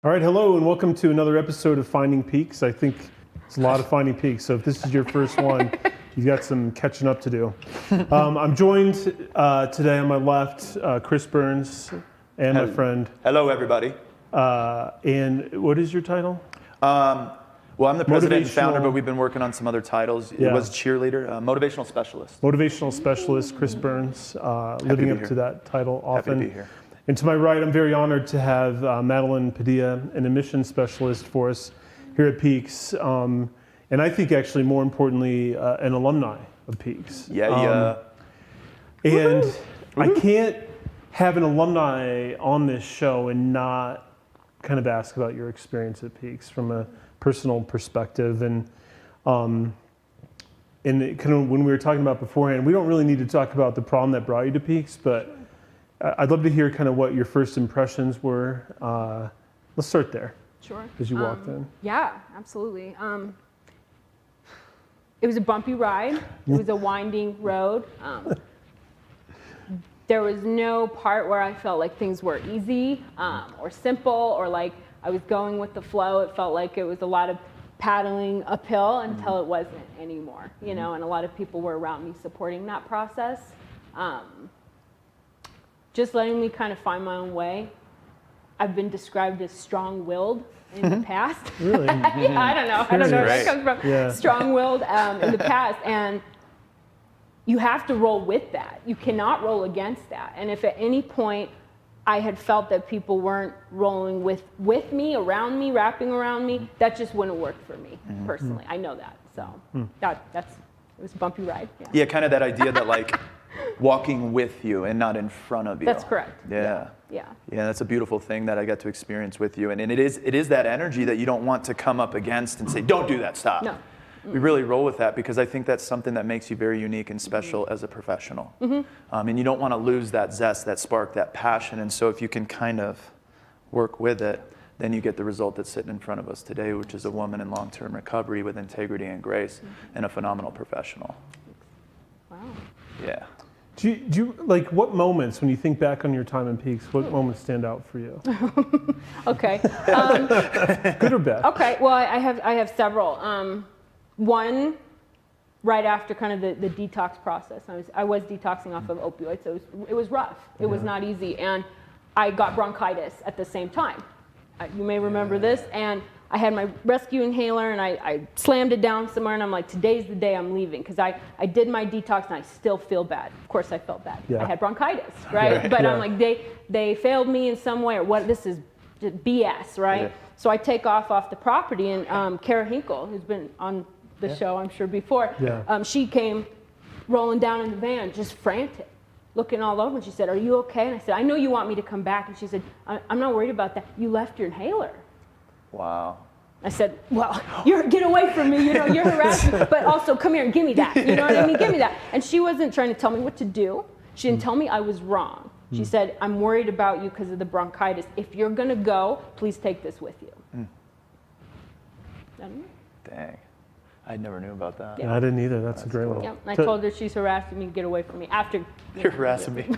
All right, hello and welcome to another episode of Finding Peaks. I think it's a lot of Finding Peaks, so if this is your first one, you've got some catching up to do. I'm joined today on my left, Chris Burns and my friend. Hello, everybody. And what is your title? Well, I'm the president and founder, but we've been working on some other titles. It was cheerleader, motivational specialist. Motivational specialist, Chris Burns, living up to that title often. Happy to be here. And to my right, I'm very honored to have Madeline Padilla, an admissions specialist for us here at Peaks. And I think actually more importantly, an alumni of Peaks. Yeah. And I can't have an alumni on this show and not kind of ask about your experience at Peaks from a personal perspective. And kind of when we were talking about beforehand, we don't really need to talk about the problem that brought you to Peaks, but I'd love to hear kind of what your first impressions were. Let's start there. Sure. As you walked in. Yeah, absolutely. It was a bumpy ride. It was a winding road. There was no part where I felt like things were easy or simple or like I was going with the flow. It felt like it was a lot of paddling uphill until it wasn't anymore, you know, and a lot of people were around me supporting that process. Just letting me kind of find my own way. I've been described as strong-willed in the past. Really? Yeah, I don't know where that comes from. Yeah. Strong-willed in the past, and you have to roll with that. You cannot roll against that. And if at any point I had felt that people weren't rolling with me, around me, wrapping around me, that just wouldn't work for me personally. I know that. So it was a bumpy ride. Yeah, kind of that idea that like walking with you and not in front of you. That's correct. Yeah, that's a beautiful thing that I got to experience with you. And it is that energy that you don't want to come up against and say, don't do that, stop. No. We really roll with that because I think that's something that makes you very unique and special as a professional. And you don't want to lose that zest, that spark, that passion. And so if you can kind of work with it, then you get the result that's sitting in front of us today, which is a woman in long-term recovery with integrity and grace and a phenomenal professional. Wow. Yeah. Do you like what moments, when you think back on your time in Peaks, what moments stand out for you? Okay. Good or bad? Okay. Well, I have several. One, right after kind of the detox process, I was detoxing off of opioids, so it was rough. It was not easy, and I got bronchitis at the same time. You may remember this, and I had my rescue inhaler, and I slammed it down somewhere, and I'm like, today's the day I'm leaving, because I did my detox, and I still feel bad. Of course I felt bad. Yeah. I had bronchitis, right? But I'm like, they failed me in some way, or what? This is just BS, right? Yeah. So I take off the property, and Kara Hinkle, who's been on the show, I'm sure, before, she came rolling down in the van, just frantic, looking all over, and she said, "Are you okay?" And I said, "I know you want me to come back." And she said, "I'm not worried about that. You left your inhaler." Wow. I said, "Well, get away from me, you're harassing, but also come here and give me that, you know what I mean, give me that." And she wasn't trying to tell me what to do. She didn't tell me I was wrong. She said, "I'm worried about you because of the bronchitis. If you're gonna go, please take this with you." Dang. I never knew about that. Yeah, I didn't either. That's a great one. Yeah, I told her she's harassing me, get away from me. After You're harassing me. And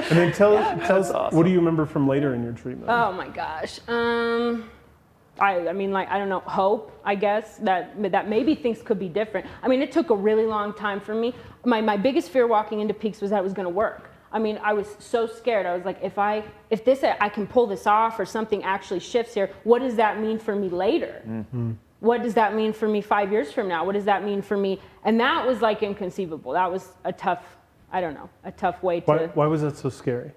then tell us, awesome. what do you remember from later in your treatment? Oh my gosh. I mean, like, I don't know, hope, I guess, that maybe things could be different. I mean, it took a really long time for me. My biggest fear walking into Peaks was that it was going to work. I mean, I was so scared. I was like, if I can pull this off or something actually shifts here, what does that mean for me later? What does that mean for me 5 years from now? What does that mean for me? And that was like inconceivable. That was a tough way to... Why was that so scary?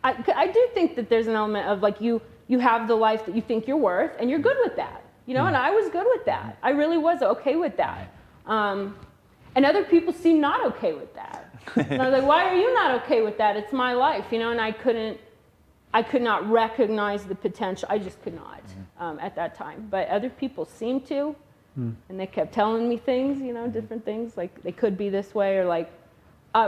I do think that there's an element of like you have the life that you think you're worth, and you're good with that, you know. And I was good with that. I really was okay with that. And other people seem not okay with that. And I was like, why are you not okay with that? It's my life, you know. And I could not recognize the potential. I just could not at that time. But other people seemed to, and they kept telling me things, you know, different things, like they could be this way, or like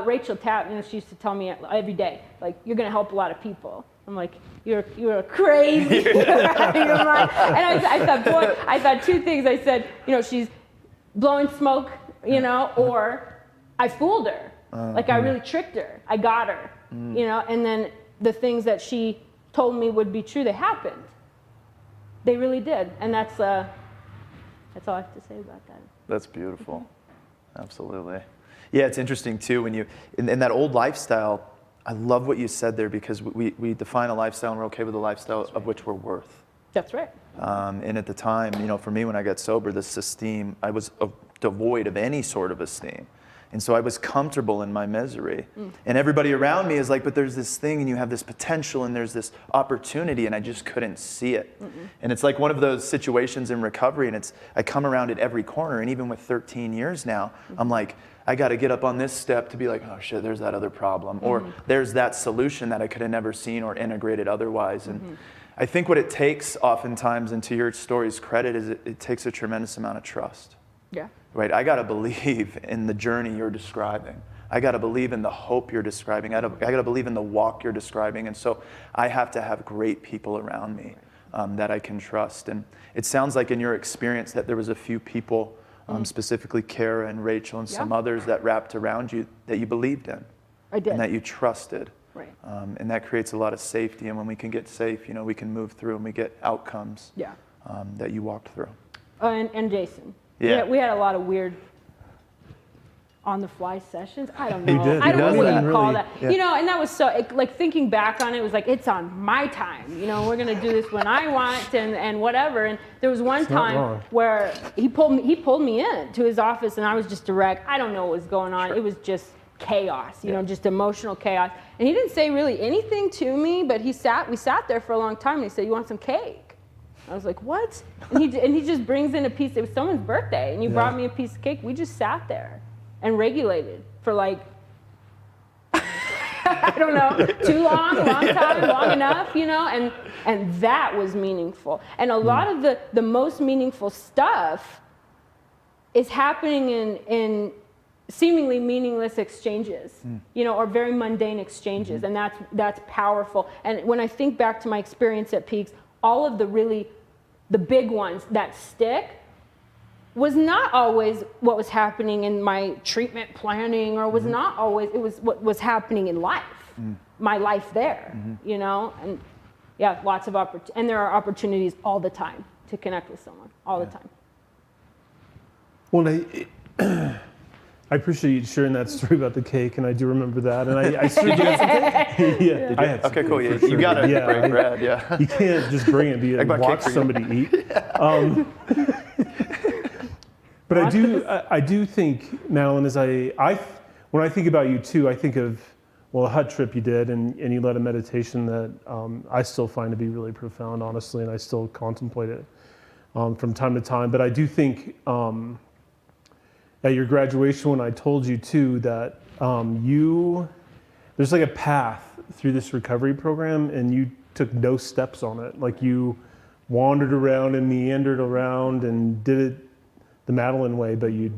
Rachel Tapp, you know, she used to tell me every day, like, you're going to help a lot of people. I'm like, you're crazy. Right? I'm like, and I thought two things. I said, you know, she's blowing smoke, you know, or I fooled her. Like I really tricked her. I got her, you know, and then the things that she told me would be true, they happened. They really did. And that's all I have to say about that. That's beautiful. Absolutely. Yeah, it's interesting too when you, in that old lifestyle, I love what you said there because we define a lifestyle and we're okay with the lifestyle of which we're worth. That's right. And at the time, for me when I got sober, this esteem, I was devoid of any sort of esteem. And so I was comfortable in my misery. And everybody around me is like, but there's this thing and you have this potential and there's this opportunity and I just couldn't see it. And it's like one of those situations in recovery and I come around at every corner and even with 13 years now, I'm like, I got to get up on this step to be like, oh shit, there's that other problem. Or there's that solution that I could have never seen or integrated otherwise. And I think what it takes oftentimes, and to your story's credit, is it takes a tremendous amount of trust. Yeah. Right, I got to believe in the journey you're describing. I got to believe in the hope you're describing. I got to believe in the walk you're describing. And so I have to have great people around me that I can trust. And it sounds like in your experience that there was a few people, specifically Kara and Rachel and some others that wrapped around you that you believed in. I did. And that you trusted. Right. And that creates a lot of safety. And when we can get safe, we can move through and we get outcomes that you walked through. And Jason. Yeah. We had a lot of weird on-the-fly sessions. I don't know. You did. I don't know what you call Really, that. And that was so, like thinking back on it, was like, it's on my time. We're going to do this when I want and whatever. And there was one time where he pulled me in to his office and I was just direct. I don't know what was going on. It was just chaos, just emotional chaos. And he didn't say really anything to me, but we sat there for a long time and he said, you want some cake? I was like, what? And he just brings in a piece. It was someone's birthday, and he brought me a piece of cake. We just sat there and regulated for like, I don't know, too long time, long enough, and that was meaningful. And a lot of the most meaningful stuff is happening in seemingly meaningless exchanges, or very mundane exchanges, and that's powerful. And when I think back to my experience at Peaks, all of the big ones that stick was not always what was happening in my treatment planning, or was not always, it was what was happening in life, my life there, and lots of and there are opportunities all the time to connect with someone, all the time. Well, I appreciate you sharing that story about the cake, and I do remember that. And I certainly had some cake. I had some Okay, cake cool. for You sure. got to break bread, You can't just bring it and bought watch cake for you. somebody eat. But I do think, Madeline, when I think about you too, I think of, a hut trip you did, and you led a meditation that I still find to be really profound, honestly, and I still contemplate it from time to time. But I do think at your graduation, when I told you too that there's like a path through this recovery program, and you took no steps on it. Like you wandered around and meandered around and did it the Madeline way, but you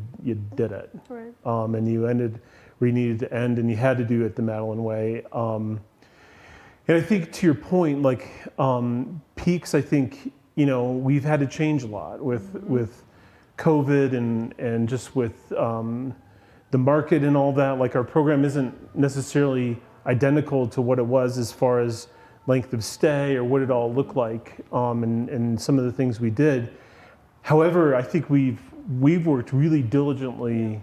did it. Right. And you ended where you needed to end, and you had to do it the Madeline way. And I think to your point, like Peaks, I think we've had to change a lot with COVID and just with the market and all that. Like our program isn't necessarily identical to what it was as far as length of stay or what it all looked like, and some of the things we did. However, I think we've worked really diligently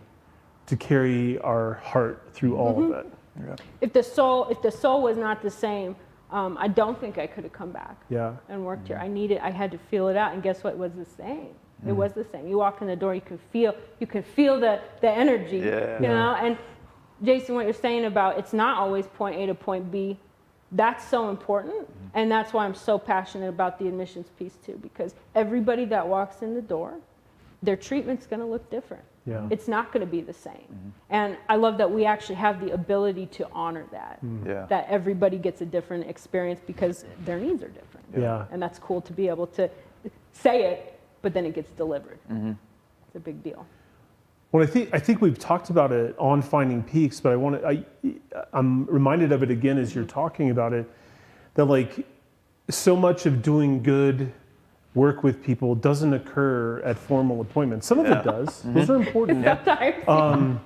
to carry our heart through all of it. Yeah. If the soul was not the same, I don't think I could have come back and worked here. I had to feel it out, and guess what? It was the same. It was the same. You walk in the door, you can feel the energy, And Jason, what you're saying about it's not always point A to point B, that's so important, and that's why I'm so passionate about the admissions piece too, because everybody that walks in the door, their treatment's going to look different. Yeah. It's not going to be the same. And I love that we actually have the ability to honor that, that everybody ggets a different experience because their needs are different. Yeah. And that's cool to be able to say it, but then it gets delivered. It's a big deal. Well, I think we've talked about it on Finding Peaks, but I'm reminded of it again as you're talking about it, that like so much of doing good work with people doesn't occur at formal appointments. Some of it does. Those are important. Sometimes.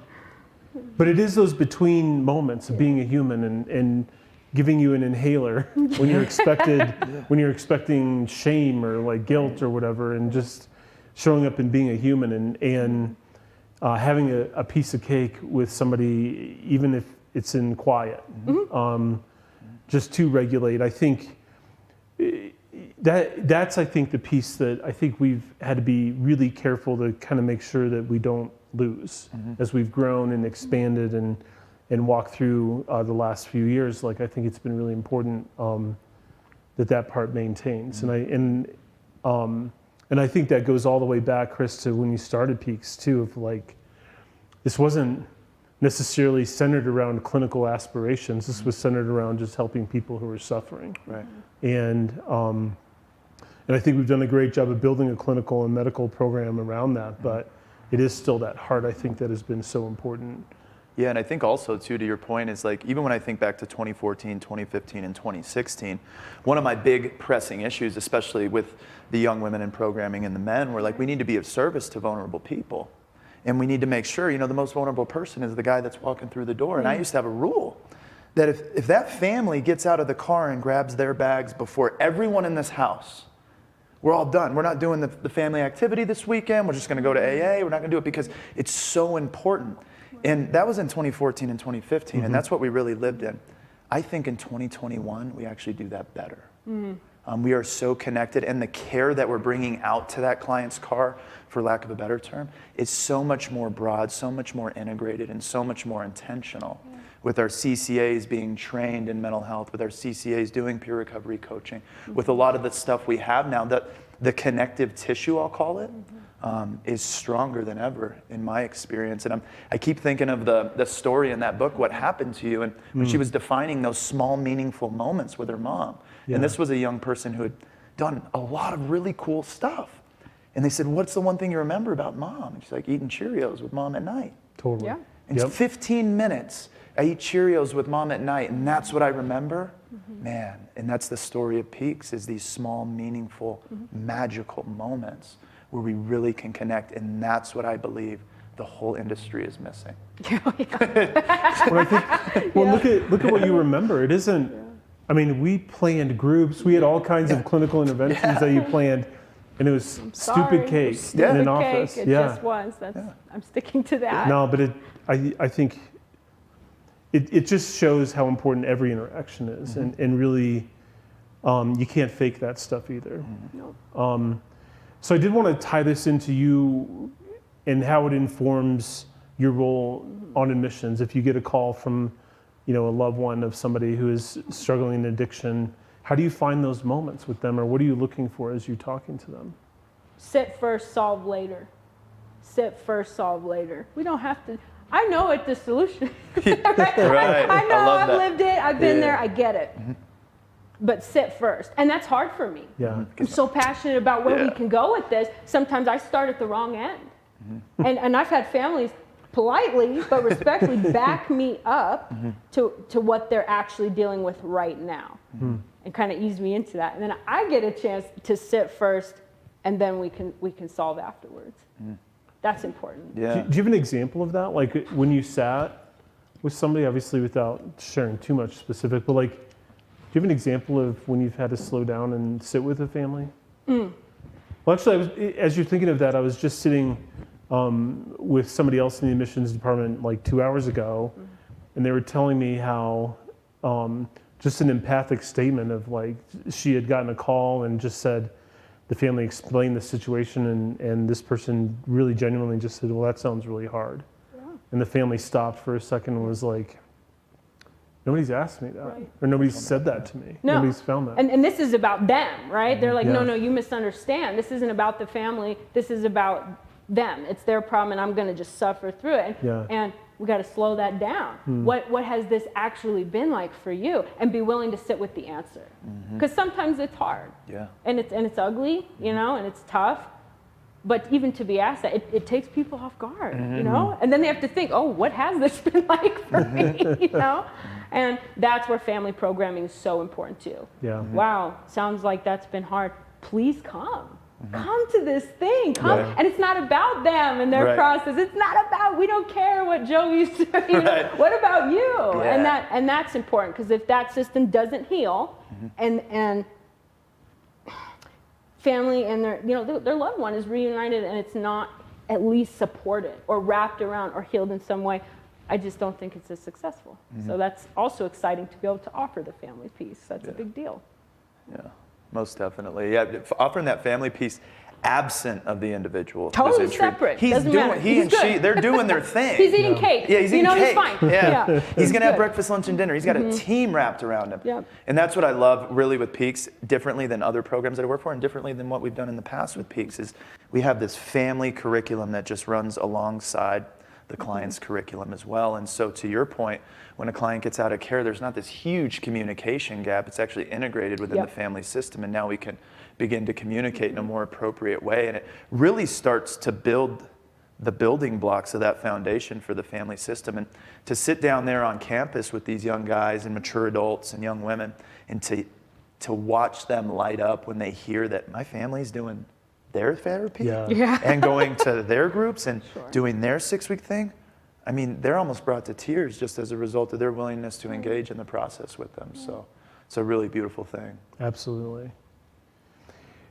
But it is those between moments of being a human, and giving you an inhaler when you're when you're expecting shame or like guilt or whatever, and just showing up and being a human, and having a piece of cake with somebody, even if it's in quiet, just to regulate. I think that's I think the piece that I think we've had to be really careful to kind of make sure that we don't lose as we've grown and expanded and walked through the last few years. Like, I think it's been really important that part maintains. And I think that goes all the way back, Chris, to when you started Peaks too, of like, this wasn't necessarily centered around clinical aspirations. This was centered around just helping people who are suffering. Right. And I think we've done a great job of building a clinical and medical program around that, but it is still that heart, I think, that has been so important. Yeah, and I think also, too, to your point, is like, even when I think back to 2014, 2015, and 2016, one of my big pressing issues, especially with the young women in programming and the men, were like, we need to be of service to vulnerable people. And we need to make sure, the most vulnerable person is the guy that's walking through the door. And I used to have a rule that if that family gets out of the car and grabs their bags before everyone in this house, we're all done. We're not doing the family activity this weekend. We're just going to go to AA. We're not going to do it because it's so important. And that was in 2014 and 2015, and that's what we really lived in. I think in 2021, we actually do that better. We are so connected, and the care that we're bringing out to that client's car, for lack of a better term, is so much more broad, so much more integrated, and so much more intentional. With our CCAs being trained in mental health, with our CCAs doing peer recovery coaching, with a lot of the stuff we have now, that the connective tissue, I'll call it, is stronger than ever in my experience. And I keep thinking of the story in that book, What Happened to You, and when she was defining those small, meaningful moments with her mom. Yeah. And this was a young person who had done a lot of really cool stuff. And they said, what's the one thing you remember about mom? And she's like, eating Cheerios with mom at night. Totally. Yeah. And 15 minutes, I eat Cheerios with mom at night, and that's what I remember. Man, and that's the story of Peaks, is these small, meaningful, magical moments where we really can connect, and that's what I believe the whole industry is missing. Look at what you remember. It isn't. I mean, we planned groups. We had all kinds of clinical interventions that you planned, and it was stupid cake in an office. It just was. I'm sticking to that. No, but I think it just shows how important every interaction is, and really, you can't fake that stuff either. So I did want to tie this into you and how it informs your role on admissions. If you get a call from, a loved one of somebody who is struggling in addiction, how do you find those moments with them, or what are you looking for as you're talking to them? Sit first, solve later. Sit first, solve later. We don't have to. I know what the solution is. Right. I know, love I've lived it, I've been there, I get it. But sit first. And that's hard for me. Yeah. I'm so passionate about where we can go with this. Sometimes I start at the wrong end. And I've had families politely but respectfully back me up to what they're actually dealing with right now, and kind of ease me into that. And then I get a chance to sit first, and then we can solve afterwards. That's important. Yeah. Do you have an example of that? Like when you sat with somebody, obviously without sharing too much specific, but like, do you have an example of when you've had to slow down and sit with a family? Well, actually, as you're thinking of that, I was just sitting with somebody else in the admissions department like 2 hours ago, and they were telling me how just an empathic statement of like, she had gotten a call and just said, the family explained the situation, and this person really genuinely just said, well, that sounds really hard. And the family stopped for a second and was like, nobody's asked me that, or nobody's said that to me. No. Nobody's found that. And this is about them, right? They're like, Yeah. no, you misunderstand. This isn't about the family. This is about them. It's their problem, and I'm going to just suffer through it. Yeah. And we got to slow that down. What has this actually been like for you? And be willing to sit with the answer, because sometimes it's hard. Yeah. And it's ugly, and it's tough. But even to be asked that, it takes people off guard, And then they have to think, oh, what has this been like for me, And that's where family programming is so important too. Yeah. Wow, sounds like that's been hard. Please come. come to this thing. Come, Right. and it's not about them and their Right. process. It's not about, we don't care what Joe used to. Right. What about you? Yeah. And that's important, because if that system doesn't heal, and family and their loved one is reunited and it's not at least supported or wrapped around or healed in some way, I just don't think it's as successful. So that's also exciting to be able to offer the family piece. That's a big deal. Yeah, most definitely. Yeah, offering that family piece absent of the individual. Totally who's intrigued. separate. He's Doesn't doing, matter. he He's and good. she, they're doing their thing. He's eating cake. Yeah, he's eating cake. He's fine. Yeah. He's going to have good. breakfast, lunch, and dinner. He's got a team wrapped around him. Yep. And that's what I love really with Peaks, differently than other programs that I work for and differently than what we've done in the past with Peaks, is we have this family curriculum that just runs alongside the client's curriculum as well. And so to your point, when a client gets out of care, there's not this huge communication gap. It's actually integrated within the family system, and now we can begin to communicate in a more appropriate way. And it really starts to build the building blocks of that foundation for the family system. And to sit down there on campus with these young guys and mature adults and young women, and to watch them light up when they hear that my family's doing their therapy and going to their groups and doing their 6-week thing. I mean, they're almost brought to tears just as a result of their willingness to engage in the process with them. So it's a really beautiful thing. Absolutely.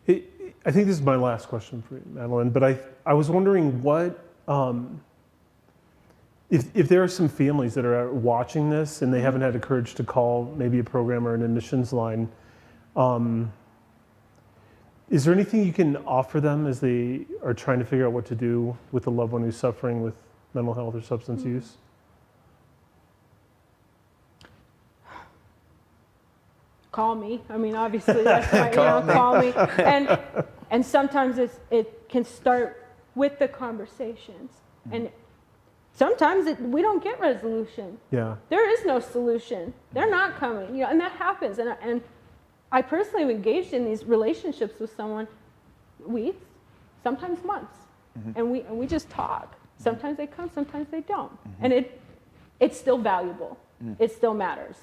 I think this is my last question for you, Madeline, but I was wondering what, if there are some families that are watching this and they haven't had the courage to call maybe a program or an admissions line, is there anything you can offer them as they are trying to figure out what to do with a loved one who's suffering with mental health or substance use? Call me. I mean, obviously, that's right. Call me. Call me. And sometimes it can start with the conversations. And sometimes we don't get resolution. Yeah. There is no solution. They're not coming. And that happens. And I personally have engaged in these relationships with someone weeks, sometimes months, and we just talk. Sometimes they come, sometimes they don't, and it's still valuable. It still matters.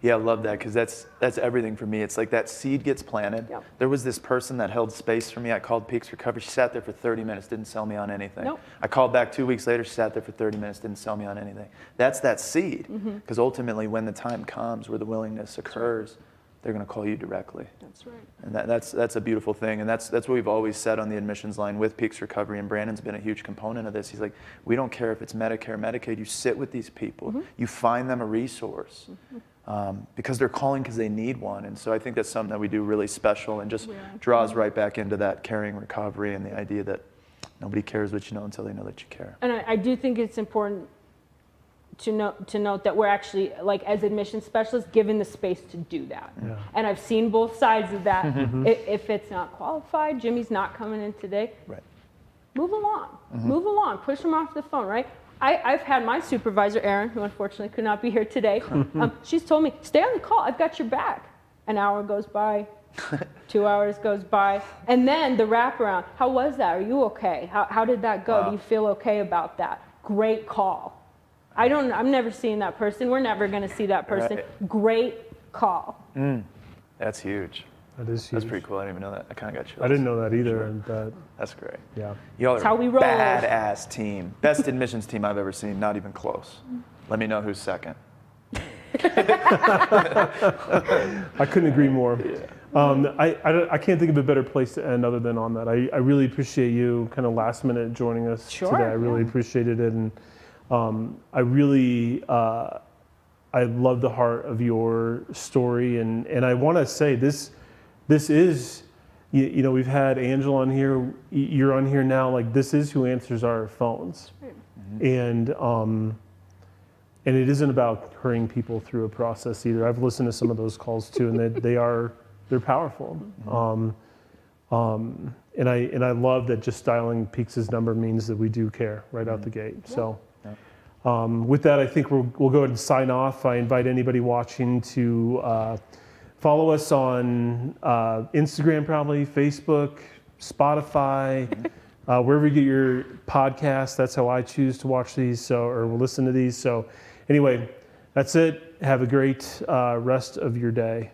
Yeah, I love that, because that's everything for me. It's like that seed gets planted. Yep. There was this person that held space for me. I called Peaks Recovery. She sat there for 30 minutes, didn't sell me on anything. Nope. I called back 2 weeks later. She sat there for 30 minutes, didn't sell me on anything. That's that seed, because ultimately when the time comes where the willingness occurs, they're going to call you directly. That's right. And that's a beautiful thing. And that's what we've always said on the admissions line with Peaks Recovery. And Brandon's been a huge component of this. He's like, we don't care if it's Medicare, Medicaid. You sit with these people. You find them a resource. Because they're calling because they need one. And so I think that's something that we do really special, and just draws right back into that caring recovery and the idea that nobody cares what you know until they know that you care. And I do think it's important to note that we're actually, like, as admission specialists, given the space to do that. Yeah. And I've seen both sides of that. If it's not qualified, Jimmy's not coming in today, move along. Move along. Push him off the phone, right? I've had my supervisor, Erin, who unfortunately could not be here today, she's told me, stay on the call, I've got your back. An hour goes by, 2 hours goes by, and then the wraparound. How was that? Are you okay? How did that go? Wow. Do you feel okay about that? Great call. I'm never seeing that person. We're never going to see that person. Right. Great call. that's huge. That is huge. That's pretty cool. I didn't even know that. I kind of got you. I didn't know that either. And That's great. yeah. Y'all That's are how we a roll. badass team. Best admissions team I've ever seen. Not even close. Let me know who's second. I couldn't agree more. I can't think of a better place to end other than on that. I really appreciate you kind of last minute joining us today. I really appreciated it. And I really, I love the heart of your story. And I want to say this is, you know, we've had Angela on here, you're on here now, like this is who answers our phones. And it isn't about hurrying people through a process either. I've listened to some of those calls too, and they're powerful. And I love that just dialing Peaks' number means that we do care right out the gate. So with that, I think we'll go ahead and sign off. I invite anybody watching to follow us on Instagram, probably Facebook, Spotify, wherever you get your podcasts. That's how I choose to watch these, or listen to these. So anyway, that's it. Have a great rest of your day.